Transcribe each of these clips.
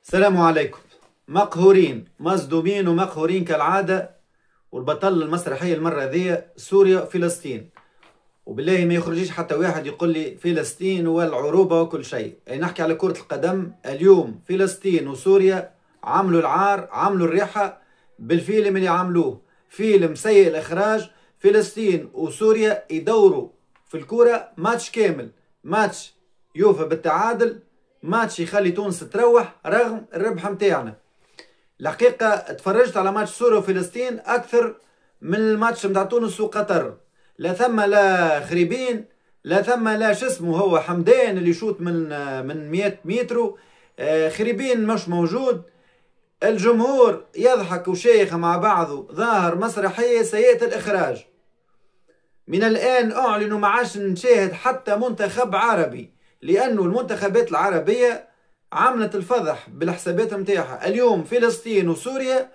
السلام عليكم. مقهورين مصدومين ومقهورين كالعادة، والبطل المسرحية المرة ذي سوريا فلسطين، وبالله ما يخرجيش حتى واحد يقول لي فلسطين والعروبة وكل شيء. أي نحكي على كرة القدم اليوم. فلسطين وسوريا عملوا العار، عملوا الريحة بالفيلم اللي عملوه، فيلم سيء الإخراج. فلسطين وسوريا يدوروا في الكرة ماتش كامل، ماتش يوفى بالتعادل، ماتش يخلي تونس تروح رغم الربح متاعنا. الحقيقة اتفرجت على ماتش سوريا وفلسطين أكثر من الماتش متاع تونس وقطر. لا ثم لا خريبين، لا ثم لا شسمه هو حمدان اللي يشوط من 100 متر. خريبين مش موجود. الجمهور يضحك وشيخ مع بعضه، ظاهر مسرحية سيئة الإخراج. من الآن أعلنوا ما عادش نشاهد حتى منتخب عربي، لأنه المنتخبات العربية عملت الفضح بالحسابات متاعها. اليوم فلسطين وسوريا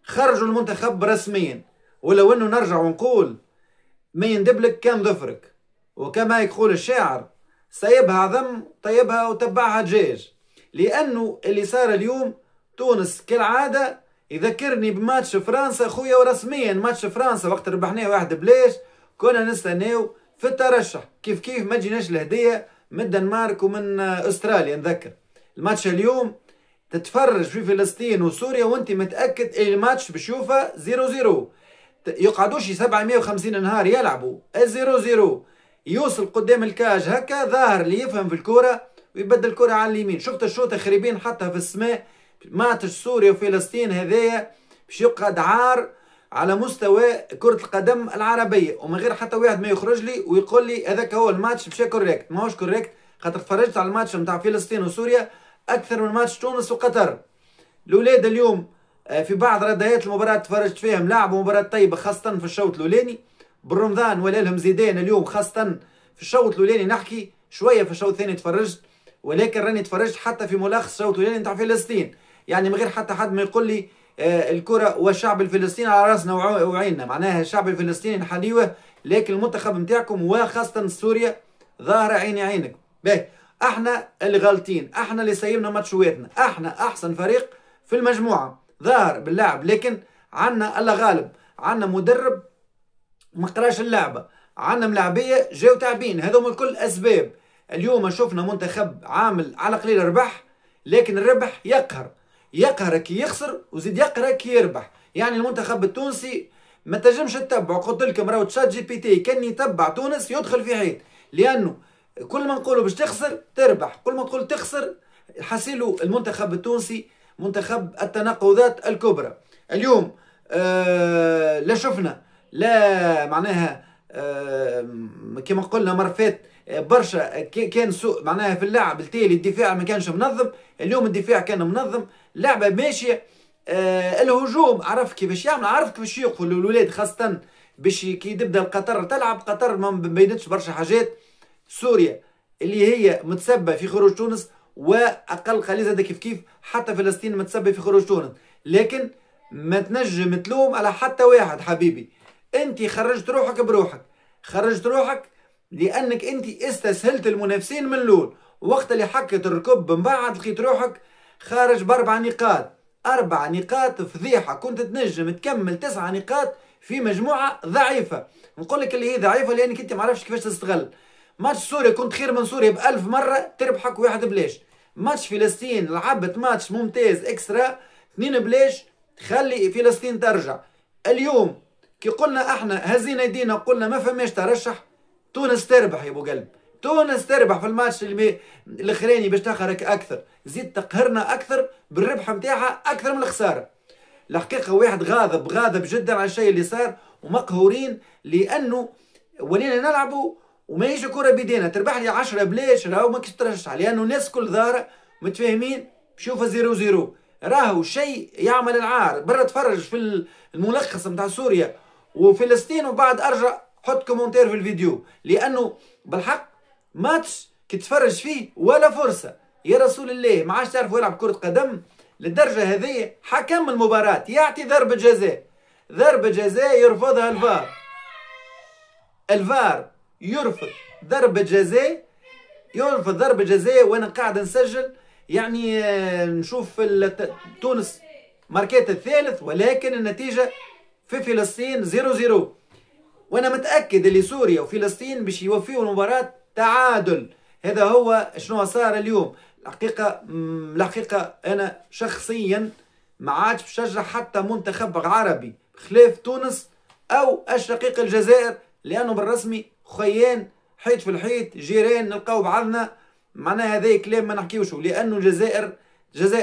خرجوا المنتخب رسميا، ولو أنه نرجع ونقول ما يندبلك كان ظفرك، وكما يقول الشاعر سيبها عظم طيبها وتبعها دجاج. لأنه اللي صار اليوم تونس كالعادة يذكرني بماتش فرنسا خويا، ورسميا ماتش فرنسا وقت ربحناه 1-0 كنا نستناو في الترشح، كيف ما جيناش الهدية من الدنمارك ومن استراليا. نذكر الماتش اليوم تتفرج في فلسطين وسوريا وانت متأكد الماتش بشوفه 0-0. يقعدوش 750 نهار يلعبوا 0-0، يوصل قدام الكاج هكا. ظاهر اللي يفهم في الكرة ويبدل الكرة على اليمين. شفت الشوطة خريبين حتى في السماء. ماتش سوريا وفلسطين هذايا باش يقعد عار على مستوى كرة القدم العربية، ومن غير حتى واحد ما يخرج لي ويقول لي هذاك هو الماتش مش كوريكت. ماهوش كوريكت، خاطر تفرجت على الماتش نتاع فلسطين وسوريا أكثر من ماتش تونس وقطر. الأولاد اليوم في بعض رديات المباراة تفرجت فيهم لعبوا مباراة طيبة، خاصة في الشوط الأولاني. بالرمضان ولا لهم زيدان اليوم، خاصة في الشوط الأولاني. نحكي شوية في الشوط الثاني تفرجت، ولكن راني تفرجت حتى في ملخص الشوط الأولاني نتاع فلسطين. يعني من غير حتى حد ما يقول لي الكرة والشعب الفلسطيني على راسنا وعيننا، معناها الشعب الفلسطيني حليوه، لكن المنتخب نتاعكم وخاصة سوريا ظاهرة عيني عينك. باهي، احنا اللي غالطين، احنا اللي سيبنا ماتشواتنا، احنا احسن فريق في المجموعة ظاهر باللعب، لكن عنا الله غالب، عنا مدرب ما قراش اللعبة، عنا ملاعبية جاو تعبين. هذوما الكل اسباب. اليوم شفنا منتخب عامل على قليل ربح، لكن الربح يقهرك كي يخسر وزيد يقهرك كي يربح. يعني المنتخب التونسي ما تنجمش تتبعه. قلت لكم راهو تشات جي بي تي كان يتبع تونس يدخل في حيط، لانه كل ما نقولوا باش تخسر تربح، كل ما تقول تخسر. حسيلو المنتخب التونسي منتخب التناقضات الكبرى. اليوم لا شفنا لا معناها كما قلنا مرة فات برشا كان سوء معناها في اللعب التالي. الدفاع ما كانش منظم، اليوم الدفاع كان منظم، لعبة ماشية. الهجوم عرف كيفاش يعمل، عرف كيفاش يوقفوا الولاد، خاصة باش كي تبدا قطر تلعب. قطر ما بينتش برشا حاجات. سوريا اللي هي متسبة في خروج تونس، واقل قليل زاد كيف حتى فلسطين متسبة في خروج تونس، لكن ما تنجم تلوم على حتى واحد. حبيبي انت خرجت روحك بروحك، خرجت روحك لانك انت استسهلت المنافسين من الاول. وقت اللي حكت الركب من بعد لقيت روحك خارج باربع نقاط، 4 نقاط فضيحة. كنت تنجم تكمل 9 نقاط في مجموعة ضعيفة. نقول لك اللي هي ضعيفة لانك انت ما عرفتش كيفاش تستغل. ماتش سوريا كنت خير من سوريا ب1000 مرة، تربحك 1-0. ماتش فلسطين لعبت ماتش ممتاز اكسترا 2-0، تخلي فلسطين ترجع. اليوم كي قلنا احنا هزينا يدينا وقلنا ما فماش ترشح، تونس تربح يا ابو قلب. تونس تربح في الماتش الاخراني باش تخرج اكثر، زيد تقهرنا اكثر بالربح نتاعها اكثر من الخساره. الحقيقه واحد غاضب جدا على الشيء اللي صار، ومقهورين لانه ولينا نلعبوا وما يجي كرة بيدينا تربح لي 10 بلاش. راهو ما ترشح، لانه الناس كل ظاهره متفاهمين بشوفها 0-0. راهو شيء يعمل العار. برا تفرج في الملخص نتاع سوريا وفلسطين، وبعد ارجع حط كومنتير في الفيديو، لانه بالحق ماتش كي تتفرج فيه ولا فرصه. يا رسول الله ما عادش تعرفوا يلعب كره قدم للدرجه هذه. حكم المباراه يعطي ضربه جزاء، ضربه جزاء يرفضها الفار يرفض ضربة جزاء، وانا قاعد نسجل. يعني نشوف تونس ماركات الثالث، ولكن النتيجة في فلسطين 0-0. وانا متأكد اللي سوريا وفلسطين باش يوفيوا المباراة تعادل. هذا هو شنو صار اليوم. الحقيقة انا شخصيا ما عادش بشجع حتى منتخب عربي خلاف تونس او الشقيق الجزائر، لانه بالرسمي خيان حيط في الحيط، جيران نلقاو بعضنا. معناها هذا كلام ما نحكيوش، لانه الجزائر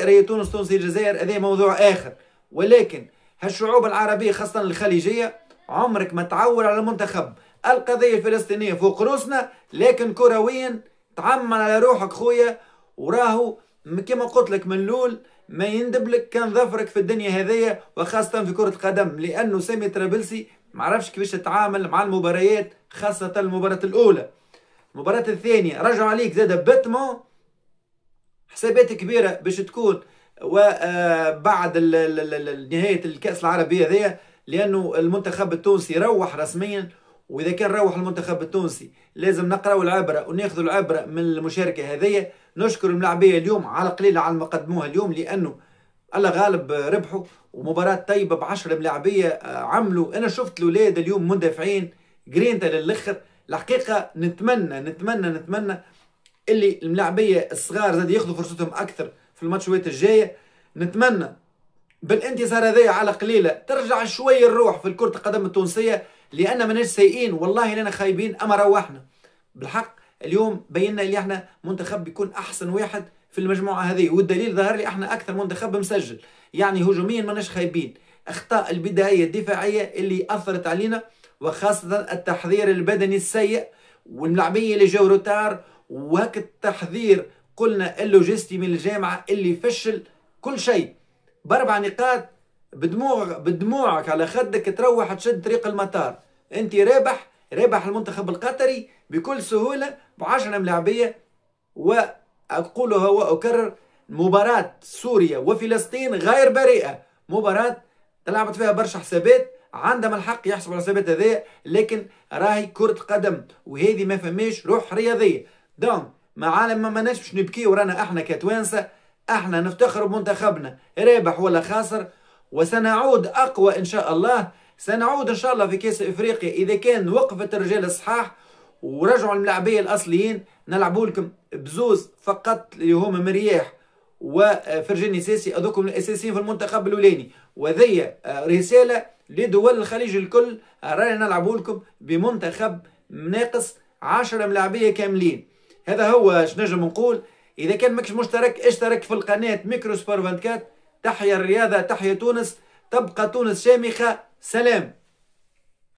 هي تونس، تونس هي الجزائر، هذا موضوع اخر. ولكن هالشعوب العربيه خاصه الخليجيه عمرك ما تعول على المنتخب. القضيه الفلسطينيه فوق روسنا، لكن كرويا تعمل على روحك خويا، وراهو كما قلت لك من الاول ما يندب لك كان ظفرك في الدنيا هذيا، وخاصه في كره القدم، لانه سامي طرابلسي ما عرفش كيفاش يتعامل مع المباريات، خاصه المباراه الاولى. المباراه الثانيه رجعوا عليك زاد باتمون، حسابات كبيره باش تكون وبعد نهايه الكاس العربيه هذيا، لانه المنتخب التونسي روح رسميا. واذا كان روح المنتخب التونسي لازم نقراو العبره وناخذوا العبره من المشاركه هذيا. نشكر الملاعبيه اليوم على قليل على ما قدموها اليوم، لانه الله غالب ربحوا، ومباراه طيبه ب10 ملاعبيه عملوا. انا شفت الاولاد اليوم مندفعين جرينتا للاخر. الحقيقه نتمنى اللي الملاعبيه الصغار زاد ياخذوا فرصتهم اكثر في الماتشات الجايه. نتمنى بالانتصار هذايا على قليله ترجع شويه الروح في كره القدم التونسيه، لان ماناش سيئين والله لنا خايبين، اما روحنا بالحق. اليوم بينا اللي احنا منتخب بيكون احسن واحد في المجموعه هذه، والدليل ظهر لي احنا اكثر منتخب مسجل، يعني هجوميا ماناش خايبين. اخطاء البدايه الدفاعيه اللي اثرت علينا، وخاصه التحضير البدني السيء والملاعبيه اللي جاو روتار، وهك التحضير قلنا اللوجستي من الجامعه اللي فشل كل شيء. ب4 نقاط بدموعك على خدك تروح تشد طريق المطار. انت رابح المنتخب القطري بكل سهوله ب10 ملاعبيه. واقولها واكرر، مباراه سوريا وفلسطين غير بريئه، مباراه تلعبت فيها برشا حسابات، عندهم الحق يحسبوا الحسابات هذه، لكن راهي كره قدم وهذه ما فماش روح رياضيه. دونك ما ماناش باش نبكي ورانا احنا كتوانسه، احنا نفتخر بمنتخبنا رابح ولا خاسر، وسنعود اقوى ان شاء الله. سنعود ان شاء الله في كاس افريقيا اذا كان وقفت الرجال الصحاح ورجعوا الملاعبيه الاصليين. نلعبوا لكم بزوز فقط اللي هما مرياح وفرجاني ساسي، هذوكم الاساسيين في المنتخب الاولاني، وذي رساله لدول الخليج الكل، رانا نلعبوا لكم بمنتخب ناقص 10 ملاعبيه كاملين. هذا هو اش نجم نقول. اذا كان ماكش مشترك اشترك في القناه ميكرو سبور 24. تحيا الرياضه، تحيا تونس، تبقى تونس شامخه. سلام.